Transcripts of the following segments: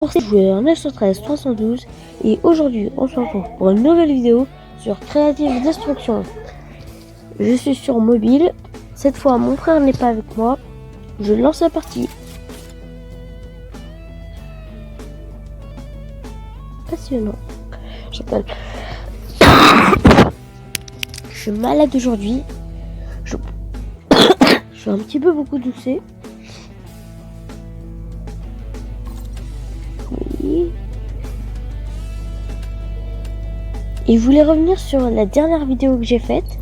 Pour jouer en 913 312 et aujourd'hui on se retrouve pour une nouvelle vidéo sur Creative Destruction. Je suis sur mobile, cette fois mon frère n'est pas avec moi, je lance la partie. Passionnant. Je suis malade aujourd'hui, je suis un petit peu beaucoup toussé. Et je voulais revenir sur la dernière vidéo que j'ai faite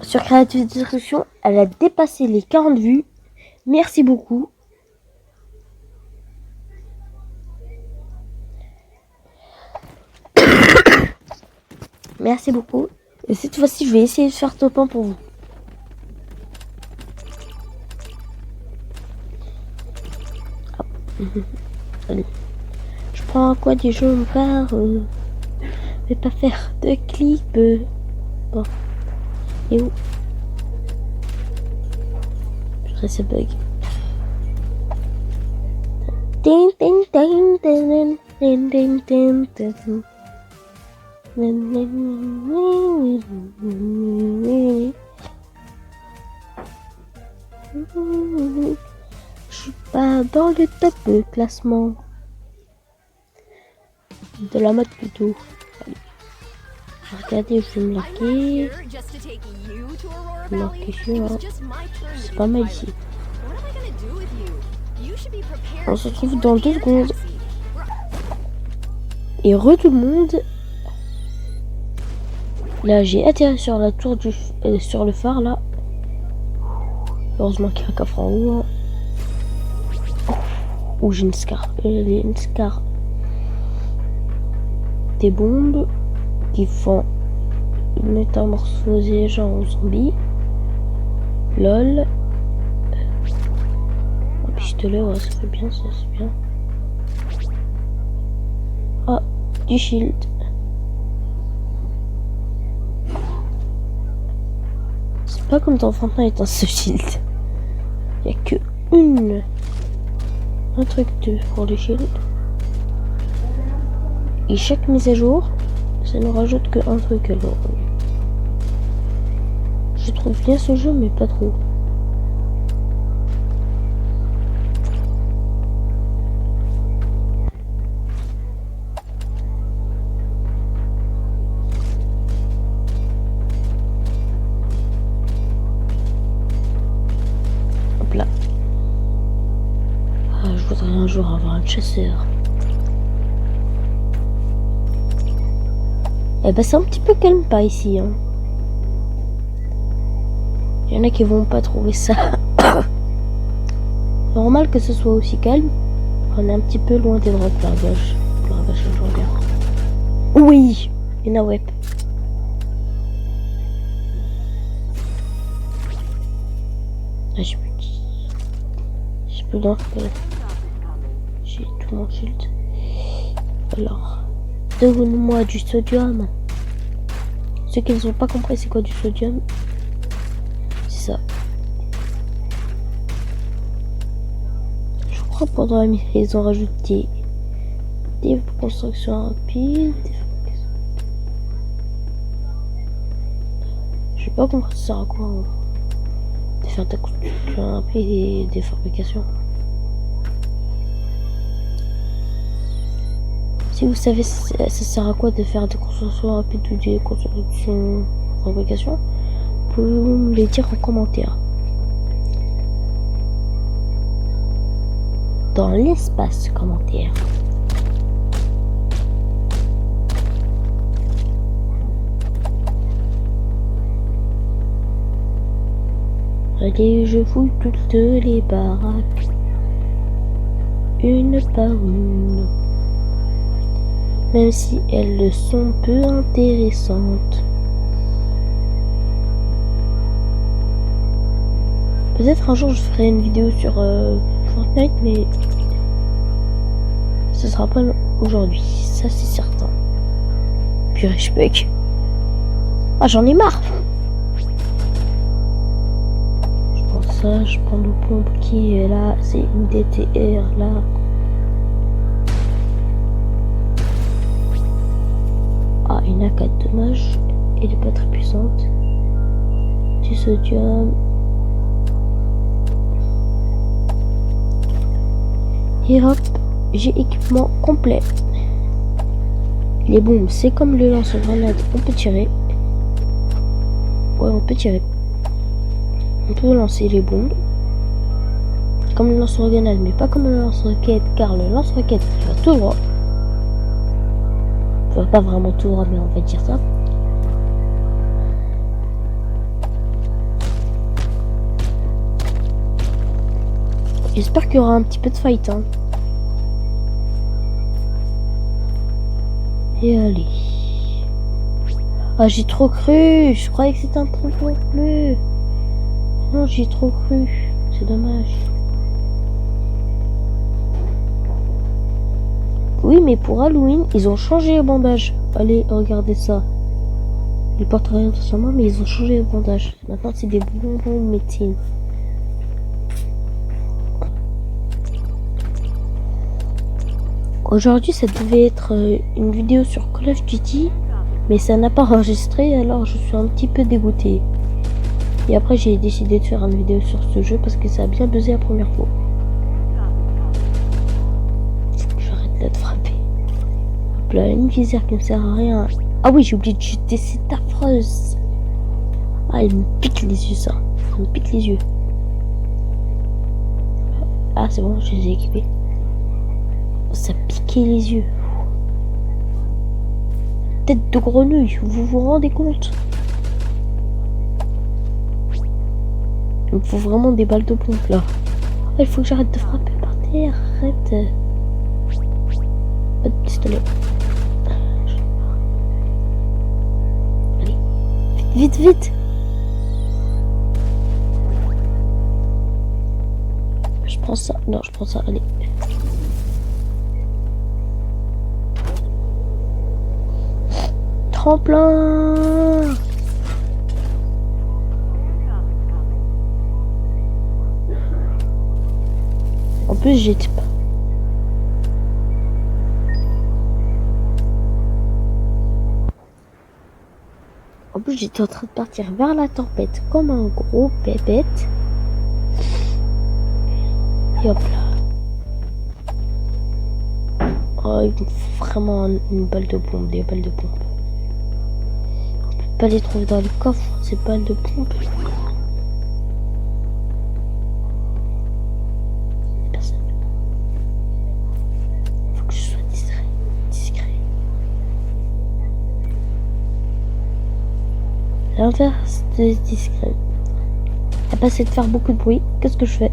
sur Creative Destruction. Elle a dépassé les 40 vues. Merci beaucoup. Merci beaucoup. Et cette fois-ci, je vais essayer de faire top 1 pour vous. Allez. Je prends quoi des jeux par je vais pas faire de clip. Bon. Et où? Je ça bug. Ding ding ding ding ding ding ding ding. Je suis pas dans le top classement de la mode plutôt. Allez. Regardez, je vais me marquer. C'est pas mal ici. On se retrouve dans 2 secondes. Et tout le monde. Là, j'ai atterri sur la tour du sur le phare là. Heureusement qu'il y a un coffre en haut. Hein. Oh, j'ai une scar. Des bombes qui font métamorphoser gens en zombies. LOL. Un pistolet, ouais, ça fait bien, ça c'est bien. Ah, du shield. C'est pas comme dans Fortnite, hein, ce shield. Il y a que un truc pour le shield. Et chaque mise à jour, ça ne rajoute que un truc. Alors, je trouve bien ce jeu, mais pas trop. Hop là. Ah, je voudrais un jour avoir un chasseur. Eh ben c'est un petit peu calme pas ici. Hein. Il y en a qui vont pas trouver ça normal que ce soit aussi calme. On est un petit peu loin des drogues par gauche. Oui, une web. Ah, j'ai plus d'or. J'ai tout mon shield. Alors. Donne-moi du sodium. Ceux qui n'ont pas compris c'est quoi du sodium, c'est ça. Je crois pendant la mise ils ont rajouté des constructions rapides. Je sais pas compris ça sert à quoi. De faire des constructions rapides et des fabrications. Si vous savez ça sert à quoi de faire des constructions rapides ou des constructions fabrication, vous pouvez me les dire en commentaire. Dans l'espace commentaire. Allez, je fouille toutes les baraques. Une par une. Même si elles sont peu intéressantes. Peut-être un jour je ferai une vidéo sur Fortnite, mais ce sera pas aujourd'hui, ça c'est certain. Puis je bug. Ah, j'en ai marre. Je prends ça, je prends le pompe qui est là, c'est une DTR là. dommage. Elle est pas très puissante. Du sodium. Et hop, j'ai équipement complet. Les bombes, c'est comme le lance-grenade, on peut tirer. Ouais, on peut tirer. On peut lancer les bombes. Comme le lance-grenade, mais pas comme le lance-roquette, car le lance-roquette va tout droit. Enfin, pas vraiment tout droit, mais on va dire ça. J'espère qu'il y aura un petit peu de fight, hein. Et allez. Ah, j'ai trop cru. Je croyais que c'était un trou bleu. Non, j'ai trop cru. C'est dommage. Oui, mais pour Halloween, ils ont changé les bandages. Allez, regardez ça. Ils portent rien sur moi, mais ils ont changé les bandages. Maintenant, c'est des bonbons de médecine. Aujourd'hui, ça devait être une vidéo sur Call of Duty, mais ça n'a pas enregistré, alors je suis un petit peu dégoûté. Et après, j'ai décidé de faire une vidéo sur ce jeu parce que ça a bien buzzé la première fois. J'arrête là de frapper. Hop là, une visière qui ne sert à rien. Ah oui, j'ai oublié de jeter cette affreuse. Ah, elle me pique les yeux, ça. Ça me pique les yeux. Ah, c'est bon, je les ai équipés. Ça piquait les yeux. Tête de grenouille, vous vous rendez compte? Il me faut vraiment des balles de pompe là. Ah, il faut que j'arrête de frapper par terre. Arrête. Pas de pistolet. Allez. Vite, vite, vite. Je prends ça. Non, je prends ça. Allez. Tremplin. En plus, j'étais pas. En plus, j'étais en train de partir vers la tempête comme un gros bébête. Et hop là. Oh, il me faut vraiment une balle de pompe, des balles de pompe. On peut pas les trouver dans le coffre, ces balles de pompe. Personne. Faut que je sois discret. L'inverse de discret. À passer de faire beaucoup de bruit, qu'est-ce que je fais?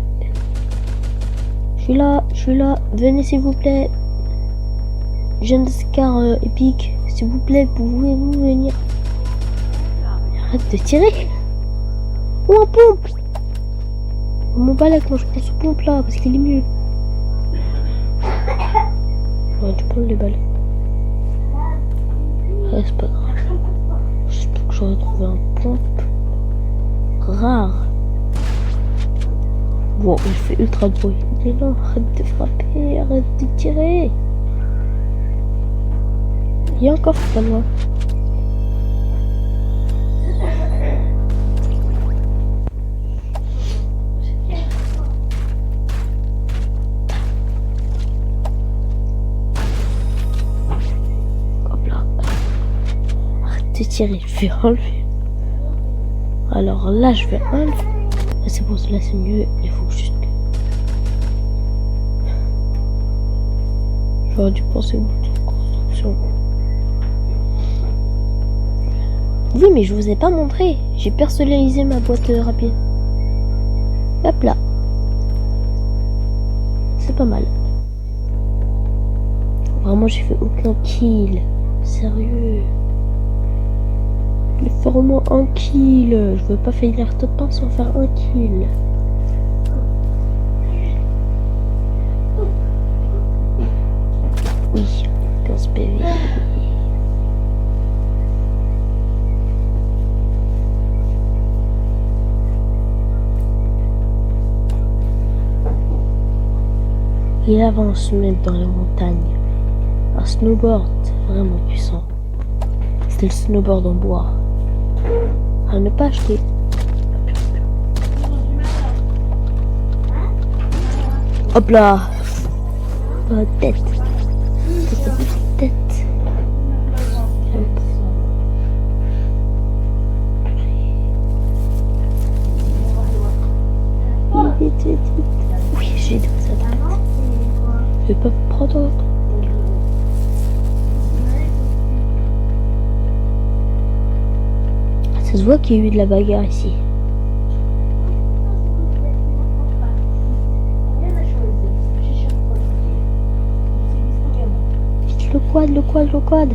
Je suis là, venez s'il vous plaît. Jeune Scar épique, s'il vous plaît, pouvez-vous venir? Arrête de tirer. Ou un pompe. Mon balai, moi je prends ce pompe là, parce qu'il est mieux. Ouais, tu prends les balles. Ouais, c'est pas grave. J'espère que j'aurais trouvé un pompe rare. Bon, il fait ultra de bruit. Mais non, arrête de frapper, arrête de tirer. Il y a encore pas loin. Hop là. Arrête de tirer, je vais enlever. Alors là, je vais enlever. C'est bon, là c'est mieux. Il faut juste que... J'aurais dû penser au bouton de construction. Oui, mais je vous ai pas montré. J'ai personnalisé ma boîte rapide. Hop là. C'est pas mal. Vraiment, j'ai fait aucun kill. Sérieux. Il faut vraiment un kill. Je veux pas finir top 1 sans faire un kill. Oui, 15 PV. Il avance même dans les montagnes. Un snowboard vraiment puissant. C'était le snowboard en bois. À ne pas acheter. Hop là. Tête. Tête. Vite. Oui, j'ai dit ça. Je vais pas prendre autre. Ça se voit qu'il y a eu de la bagarre ici. Le quad.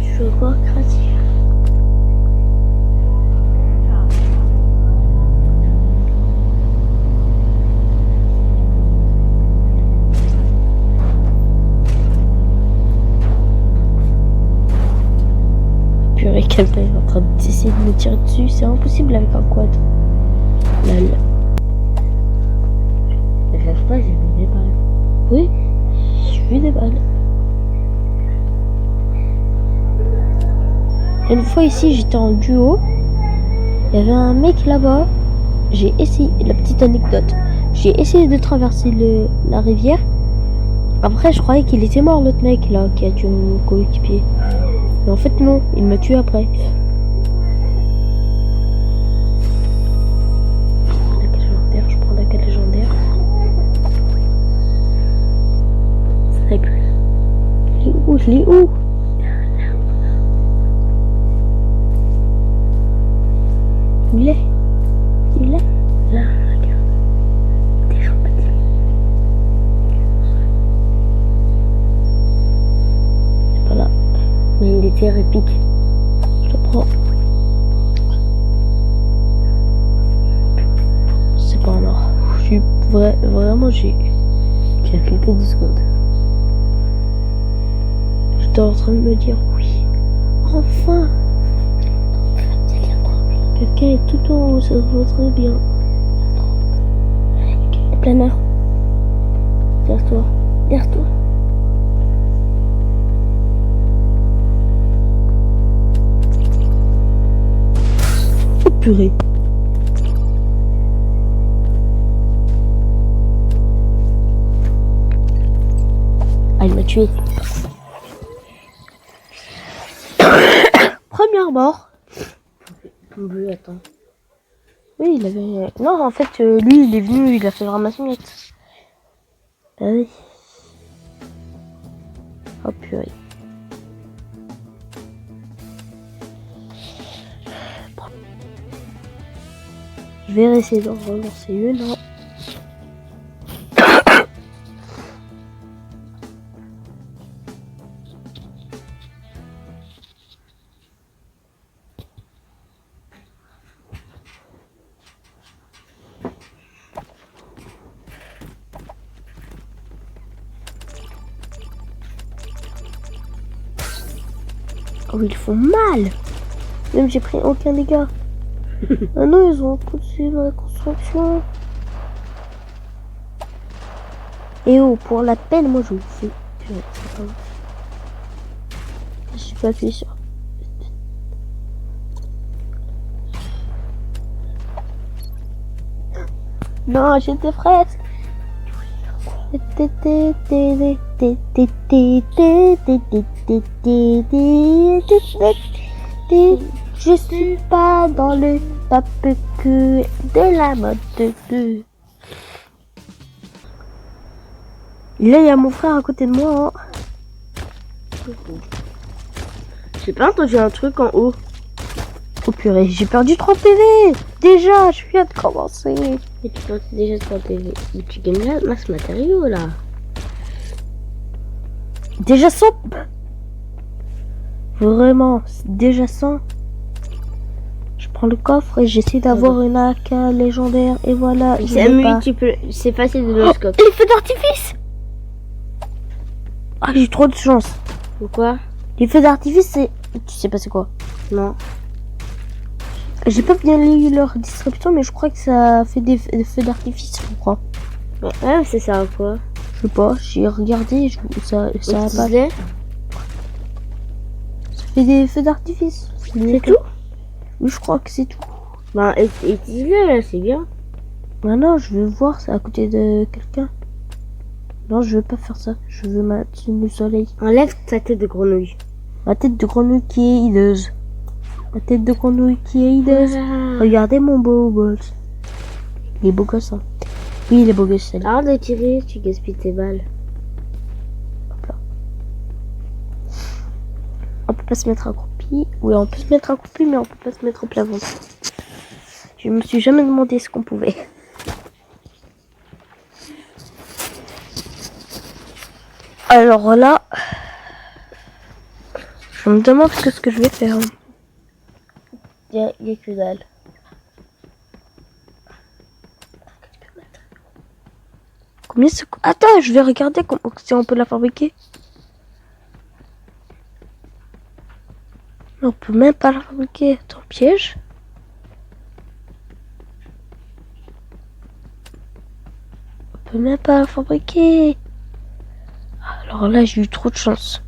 Je veux voir créatif. Purée, quelqu'un est en train d'essayer de me tirer dessus. C'est impossible avec un quad. Lol. À chaque fois, j'ai vu des balles. Oui, j'ai vu des balles. Une fois ici, j'étais en duo. Il y avait un mec là-bas. J'ai essayé, la petite anecdote, j'ai essayé de traverser la rivière. Après, je croyais qu'il était mort, l'autre mec là, qui a tué mon coéquipier. Mais en fait, non, il m'a tué après. Je prends la quête légendaire. Ça n'est plus. Je l'ai où? Il est là, regarde. Des gens petits. C'est pas là. Mais il était épique. Je te prends. C'est pas un or. Je suis vraiment j'ai cliqué 10 secondes. J'étais en train de me dire oui. Enfin. Quelqu'un est tout en haut, ça se voit très bien. Le planeur. Derrière toi. Oh purée. Ah, il m'a tué. Première mort. Bleu, attends. Oui, il avait... Non, en fait, lui, il est venu, il a fait ramasser une miette. Ah oui. Oh purée. Bon. Je vais essayer d'en relancer une. Hein. Oh, ils font mal. Même j'ai pris aucun dégât. Ah non, ils ont continué dans la construction. Et oh, pour la peine, moi je vous fais. J'ai pas appuyé sur. Non, j'étais presque. Je suis pas dans le top que de la mode de. Là, il y a mon frère à côté de moi. Hein. J'ai pas entendu un truc en haut. Oh purée, j'ai perdu 30 PV. Déjà, je viens de commencer. Et tu penses déjà 3 PV. Mais tu gagnes la masse matériaux là. Déjà 100. Vraiment, déjà 100. Je prends le coffre et j'essaie d'avoir une AK légendaire. Et voilà, c'est multiple. C'est facile de le scope. Et les feux d'artifice. Ah, j'ai trop de chance. Pourquoi? Les feux d'artifice, c'est... Tu sais pas c'est quoi? Non. J'ai pas bien lu leur description, mais je crois que ça fait des feux d'artifice, je crois. Ouais, c'est ça quoi? Je sais pas, j'ai regardé, ça a pas. Ça fait des feux d'artifice. C'est tout? Oui, je crois que c'est tout. Bah, utilise-le là, c'est bien. Maintenant, je veux voir, c'est à côté de quelqu'un. Non, je veux pas faire ça. Je veux ma tenue du soleil. Enlève ta tête de grenouille. Ma tête de grenouille qui est hideuse. Ma tête de grenouille qui est hideuse. Voilà. Regardez mon beau gosse. Il est beau gosse, hein. Oui, il est beau gosse, celle-là. Arrête de tirer, tu gaspilles tes balles. Hop là. On peut pas se mettre accroupi. Oui, on peut se mettre accroupi, mais on peut pas se mettre au plat ventre. Je me suis jamais demandé ce qu'on pouvait. Alors là, je me demande ce que je vais faire. Y a que dalle. Combien ça coûte? Attends, je vais regarder si on peut la fabriquer. On peut même pas la fabriquer. Ton piège. On peut même pas la fabriquer. Alors là, j'ai eu trop de chance.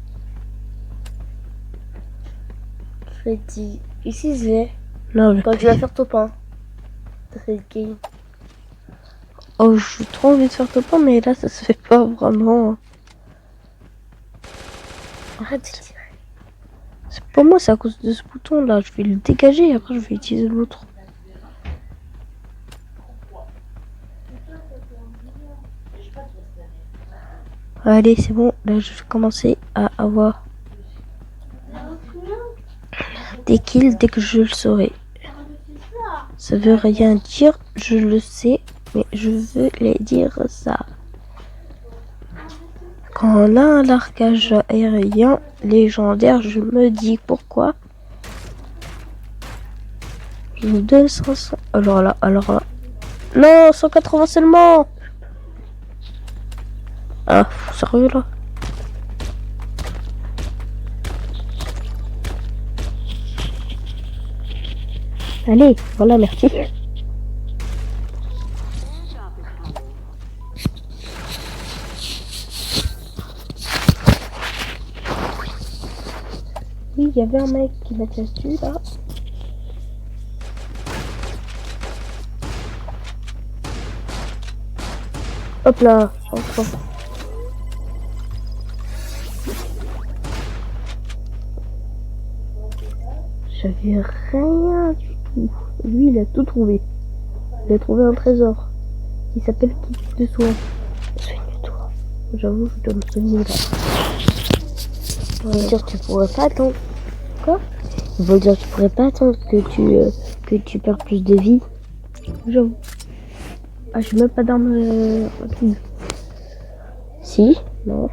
Freddy, ici c'est Non, quand tu vas faire ton pain. Freddy. Oh, j'ai trop envie de faire top 1, mais là, ça se fait pas vraiment. Arrête de tirer. C'est pas moi, c'est à cause de ce bouton là. Je vais le dégager et après, je vais utiliser l'autre. Allez, c'est bon. Là, je vais commencer à avoir des kills dès que je le saurai. Ça veut rien dire, je le sais, mais je veux les dire ça. Quand on a un largage aérien légendaire, je me dis pourquoi. Je vous donne 500. Alors là. Non, 180 seulement. Ah, sérieux là? Allez, voilà, merci. Oui, il y avait un mec qui m'a tiré dessus là. Hop là, enfin. J'avais rien du tout. Lui, il a tout trouvé. Il a trouvé un trésor. Il s'appelle kit de soin. Soigne-toi. J'avoue, je dois me soigner là. Ils vont dire que tu pourrais pas attendre. Quoi? Ils vont dire que tu pourrais pas attendre que tu perds plus de vie. J'avoue. Ah, j'ai même pas d'arme rapide. Si. Non.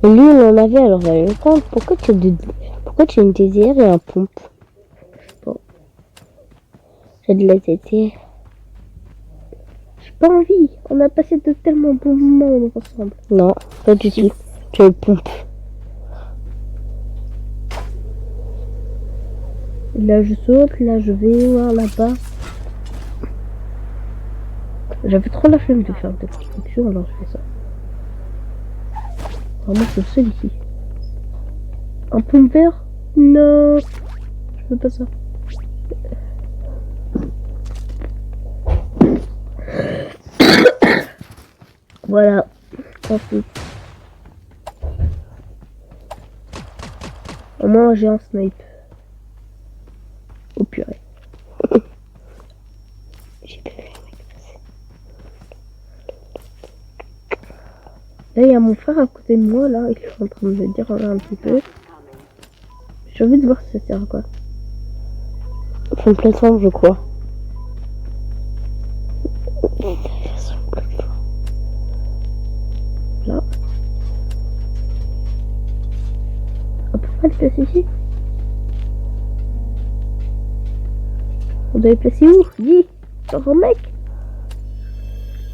Et lui, il en avait, alors j'allais le prendre. Pourquoi tu as une TTR et un pompe? Bon. J'ai de la TTR. J'ai pas envie. On a passé de tellement bons moments ensemble. Non, pas du tout. Tu as une pompe. Là, je saute. Là, je vais voir là-bas. J'avais trop la flemme de faire des constructions, alors je fais ça. Vraiment, c'est le seul ici. Un pomme vert? Non. Je veux pas ça. Voilà. Ensuite. Au moins, j'ai un snipe. Oh purée. J'ai pas vu un mec passer. Là, il y a mon frère à côté de moi, là. Il est en train de me dire un petit peu. J'ai envie de voir si ça sert à quoi. C'est une plateforme, je crois. Là. On peut pas le placer ici? On doit le placer où? Dis! Sur un mec?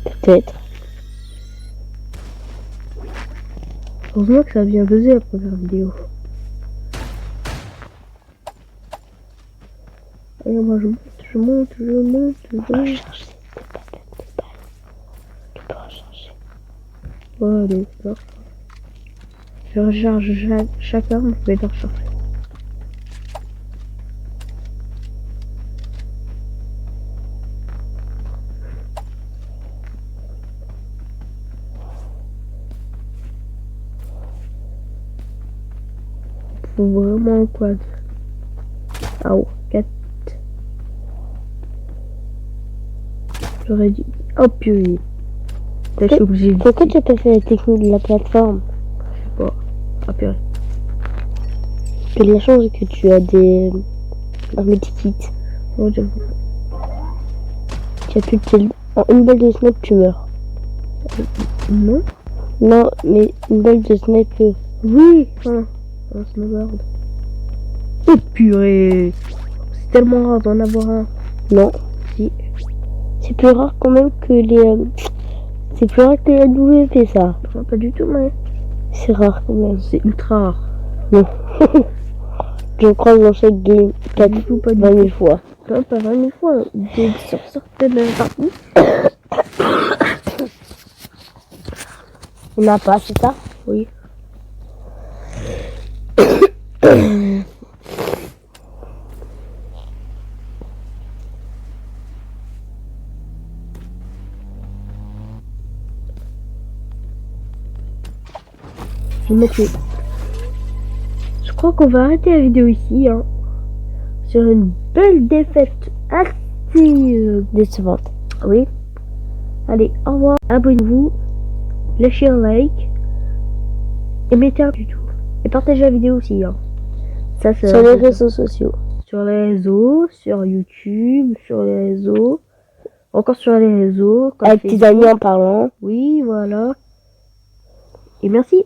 Peut-être. Heureusement que ça a bien buzzé la première vidéo. Et moi je monte. Tu peux recharger. Ouais, allez, là. Je recharge chaque arme, je vais la recharger. Faut vraiment quoi. Ah oh, 4. J'aurais dit. Oh purée. Là, je suis obligé de. Pourquoi tu as pas fait la technique de la plateforme? Je sais pas. Ah purée. Que de la chance que tu as des multi-kits. Oh, j'avoue. Tu as plus de kills. En une balle de snipe, tu meurs. Non. Non, mais une balle de snipe. Oui. Ah, un snowboard. Oh purée. C'est tellement rare d'en avoir un. Non. Si. C'est plus rare quand même que les. C'est plus rare que la WP, ça. Non, pas du tout, mais. C'est rare quand même. C'est ultra rare. Non. Je crois dans chaque game 4 Du tout, pas du 20 000 tout. fois. Non, pas 20 000 fois. Sur certaines parties. On n'a pas, c'est ça? Oui. Je crois qu'on va arrêter la vidéo ici, hein, sur une belle défaite assez Décevante. oui. Allez, au revoir, abonnez-vous, lâchez un like, et mettez un tuto. Et partagez la vidéo aussi, hein. Ça, c'est Sur les réseaux sociaux. sur les réseaux, sur YouTube, sur les réseaux, encore sur les réseaux. Avec tes amis en parlant. Oui, voilà. Et merci.